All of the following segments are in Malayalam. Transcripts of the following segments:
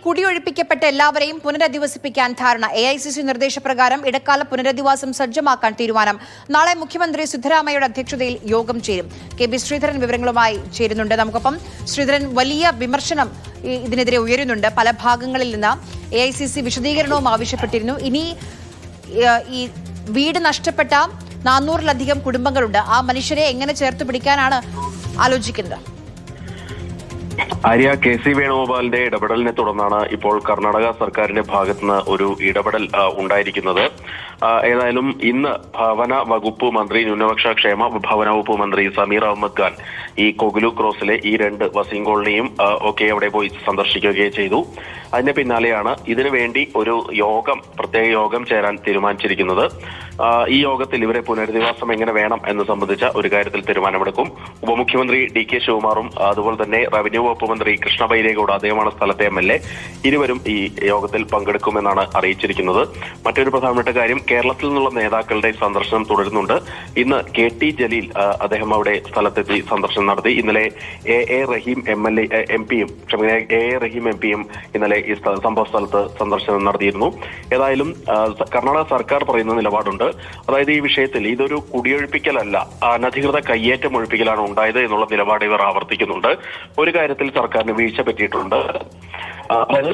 കുടിയൊഴിപ്പിക്കപ്പെട്ട എല്ലാവരെയും പുനരധിവസിപ്പിക്കാൻ ധാരണ. AICC നിർദ്ദേശപ്രകാരം ഇടക്കാല പുനരധിവാസം സജ്ജമാക്കാൻ തീരുമാനം. നാളെ മുഖ്യമന്ത്രി സിദ്ധരാമയ്യയുടെ അധ്യക്ഷതയിൽ യോഗം ചേരും. KB ശ്രീധരൻ വിവരങ്ങളുമായി ചേരുന്നുണ്ട്. നമുക്കൊപ്പം ശ്രീധരൻ, വലിയ വിമർശനം ഇതിനെതിരെ ഉയരുന്നുണ്ട്. പല ഭാഗങ്ങളിൽ നിന്ന് AICC വിശദീകരണവും ആവശ്യപ്പെട്ടിരുന്നു. ഇനി ഈ വീട് നഷ്ടപ്പെട്ട 400-ലധികം കുടുംബങ്ങളുണ്ട്. ആ മനുഷ്യരെ എങ്ങനെ ചേർത്ത് പിടിക്കാനാണ് ആലോചിക്കുന്നത്? ആര്യ, KC വേണുഗോപാലിന്റെ ഇടപെടലിനെ തുടർന്നാണ് ഇപ്പോൾ കർണാടക സർക്കാരിന്റെ ഭാഗത്തുനിന്ന് ഒരു ഇടപെടൽ ഉണ്ടായിരിക്കുന്നത്. ഏതായാലും ഇന്ന് ഭവന വകുപ്പ് മന്ത്രി, ന്യൂനപക്ഷ ക്ഷേമ ഭവന വകുപ്പ് മന്ത്രി സമീർ അഹമ്മദ് ഖാൻ ഈ കൊഗുലു ക്രോസിലെ ഈ 2 വസീം കോളനിയും ഒക്കെ അവിടെ പോയി സന്ദർശിക്കുകയും ചെയ്തു. അതിന് പിന്നാലെയാണ് ഇതിനു വേണ്ടി ഒരു പ്രത്യേക യോഗം ചേരാൻ തീരുമാനിച്ചിരിക്കുന്നത്. ഈ യോഗത്തിൽ ഇവരെ പുനരധിവാസം എങ്ങനെ വേണം എന്ന് സംബന്ധിച്ച ഒരു കാര്യത്തിൽ തീരുമാനമെടുക്കും. ഉപമുഖ്യമന്ത്രി DK ശിവകുമാറും അതുപോലെ തന്നെ റവന്യൂ വകുപ്പ് മന്ത്രി കൃഷ്ണ ബൈരേഗൌഡ്, അദ്ദേഹമാണ് സ്ഥലത്തെ MLA, ഇരുവരും ഈ യോഗത്തിൽ പങ്കെടുക്കുമെന്നാണ് അറിയിച്ചിരിക്കുന്നത്. മറ്റൊരു പ്രധാനപ്പെട്ട കാര്യം, കേരളത്തിൽ നിന്നുള്ള നേതാക്കളുടെ സന്ദർശനം തുടരുന്നുണ്ട്. ഇന്ന് KT ജലീൽ അദ്ദേഹം അവിടെ സ്ഥലത്തെത്തി സന്ദർശനം നടത്തി. ഇന്നലെ AA റഹീം MPയും ഇന്നലെ ഈ സംഭവ സ്ഥലത്ത് സന്ദർശനം നടത്തിയിരുന്നു. ഏതായാലും കർണാടക സർക്കാർ പറയുന്ന നിലപാടുണ്ട്. അതായത് ഈ വിഷയത്തിൽ ഇതൊരു കുടിയൊഴിപ്പിക്കലല്ല, അനധികൃത കയ്യേറ്റം ഒഴിപ്പിക്കലാണ് ഉണ്ടായത് എന്നുള്ള നിലപാട് ഇവർ ആവർത്തിക്കുന്നുണ്ട്. ഒരു കാര്യത്തിൽ സർക്കാരിന് വീഴ്ച പറ്റിയിട്ടുണ്ട്. അതായത്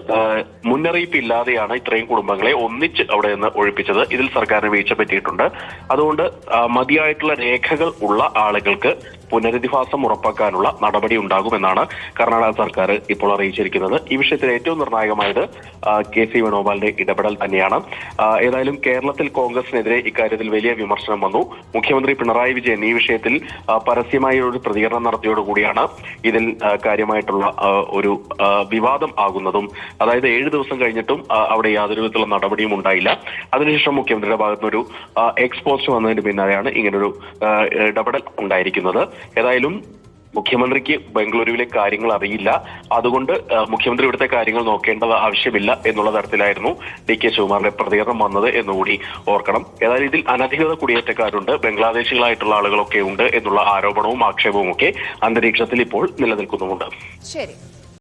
മുന്നറിയിപ്പില്ലാതെയാണ് ഇത്രയും കുടുംബങ്ങളെ ഒന്നിച്ച് അവിടെ നിന്ന് ഒഴിപ്പിച്ചത്. ഇതിൽ സർക്കാരിന് വീഴ്ച പറ്റിയിട്ടുണ്ട്. അതുകൊണ്ട് മതിയായിട്ടുള്ള രേഖകൾ ഉള്ള ആളുകൾക്ക് പുനരധിവാസം ഉറപ്പാക്കാനുള്ള നടപടി ഉണ്ടാകുമെന്നാണ് കർണാടക സർക്കാർ ഇപ്പോൾ അറിയിച്ചിരിക്കുന്നത്. ഈ വിഷയത്തിൽ ഏറ്റവും നിർണായകമായത് KC വേണുഗോപാലിന്റെ ഇടപെടൽ തന്നെയാണ്. ഏതായാലും കേരളത്തിൽ കോൺഗ്രസിനെതിരെ ഇക്കാര്യത്തിൽ വലിയ വിമർശനം വന്നു. മുഖ്യമന്ത്രി പിണറായി വിജയൻ ഈ വിഷയത്തിൽ പരസ്യമായ ഒരു പ്രതികരണം നടത്തിയോടുകൂടിയാണ് ഇതിൽ കാര്യമായിട്ടുള്ള ഒരു വിവാദം ആകുന്നതും. അതായത് 7 ദിവസം കഴിഞ്ഞിട്ടും അവിടെ യാതൊരു വിധത്തിലുള്ള നടപടിയും ഉണ്ടായില്ല. അതിനുശേഷം മുഖ്യമന്ത്രിയുടെ ഭാഗത്തുനിന്നൊരു എക്സ്പോസ്റ്റ് വന്നതിന് പിന്നാലെയാണ് ഇങ്ങനൊരു ഇടപെടൽ ഉണ്ടായിരിക്കുന്നത്. ഏതായാലും മുഖ്യമന്ത്രിക്ക് ബംഗളൂരുവിലെ കാര്യങ്ങൾ അറിയില്ല, അതുകൊണ്ട് മുഖ്യമന്ത്രി ഇവിടുത്തെ കാര്യങ്ങൾ നോക്കേണ്ടത് ആവശ്യമില്ല എന്നുള്ള തരത്തിലായിരുന്നു DK ശിവകുമാറിന്റെ പ്രതികരണം വന്നത് എന്നുകൂടി ഓർക്കണം. ഏതായാലും ഇതിൽ അനധികൃത കുടിയേറ്റക്കാരുണ്ട്, ബംഗ്ലാദേശികളായിട്ടുള്ള ആളുകളൊക്കെ ഉണ്ട് എന്നുള്ള ആരോപണവും ആക്ഷേപവും ഒക്കെ അന്തരീക്ഷത്തിൽ ഇപ്പോൾ നിലനിൽക്കുന്നുമുണ്ട്. ശരി.